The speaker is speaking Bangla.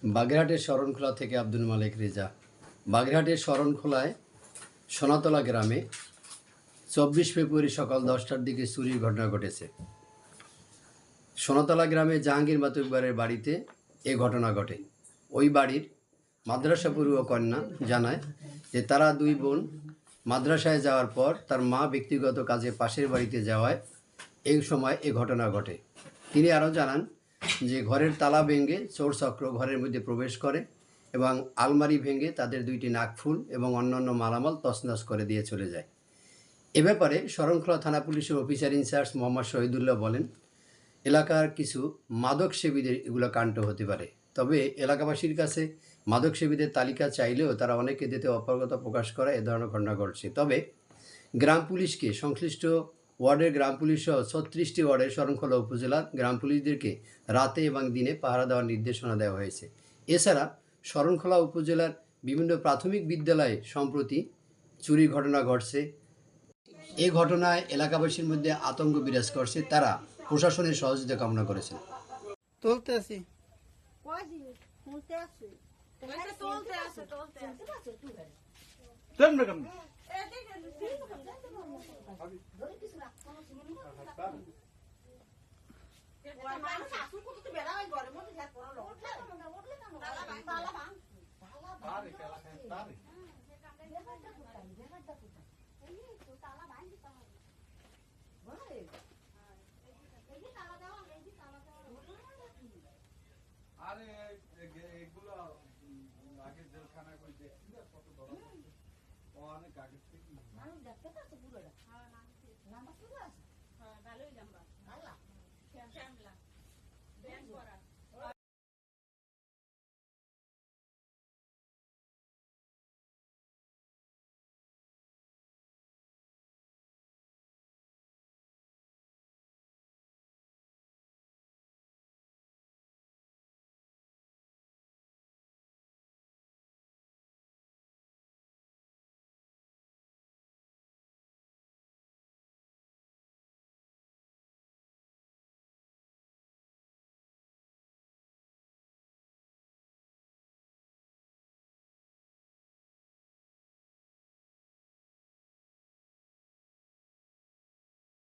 বাগেরহাটের শরণখোলা থেকে আব্দুল মালেক রেজা। বাগেরহাটের শরণখোলায় সোনাতলা গ্রামে 24 ফেব্রুয়ারি সকাল 10টার দিকে চুরির ঘটনা ঘটেছে। সোনাতলা গ্রামে জাহাঙ্গীর মাতুব্বরের বাড়িতে এ ঘটনা ঘটে। ওই বাড়ির মাদ্রাসা পড়ুয়া কন্যা জানায় যে তারা দুই বোন মাদ্রাসায় যাওয়ার পর তার মা ব্যক্তিগত কাজে পাশের বাড়িতে যাওয়ায় এই সময় এ ঘটনা ঘটে। তিনি আরও জানান যে ঘরের তালা ভেঙে চোর চক্র ঘরের মধ্যে প্রবেশ করে এবং আলমারি ভেঙে তাদের 2টি নাকফুল এবং অন্যান্য মালামাল তছনছ করে দিয়ে চলে যায়। এ ব্যাপারে শরণখোলা থানা পুলিশের অফিসার ইনচার্জ মোহাম্মদ শহীদুল্লাহ বলেন, এলাকার কিছু মাদক সেবীদের এগুলো কাণ্ড হতে পারে, তবে এলাকাবাসীর কাছে মাদক সেবীদের তালিকা চাইলেও তারা অনেকে দিতে অপারগতা প্রকাশ করা এ ধরনের ঘটনা ঘটছে। তবে গ্রাম পুলিশকে সংশ্লিষ্ট ওয়ার্ডের গ্রাম পুলিশ সহ 36টি ওয়ার্ডের শরণখোলা উপজেলার গ্রাম পুলিশদেরকে রাতে এবং দিনে পাহারা দেওয়ার নির্দেশনা দেওয়া হয়েছে। এছাড়া শরণখোলা উপজেলার বিভিন্ন প্রাথমিক বিদ্যালয়ে সম্প্রতি চুরির ঘটনা ঘটছে। এই ঘটনায় এলাকাবাসীর মধ্যে আতঙ্ক বিরাজ করছে। তারা প্রশাসনের সহযোগিতা কামনা করেছেন। তুলতে আছি আরে এগুলো আগে জেলখানায় কই দেখছি না কত ধরা অনেক আগে থেকে মানুষ দেখতে পাচ্ছে পুরোটা নাম্বার শুরু আছে হ্যাঁ ভালোই নাম্বার ভালো শ্যামলা ব্যাংক করা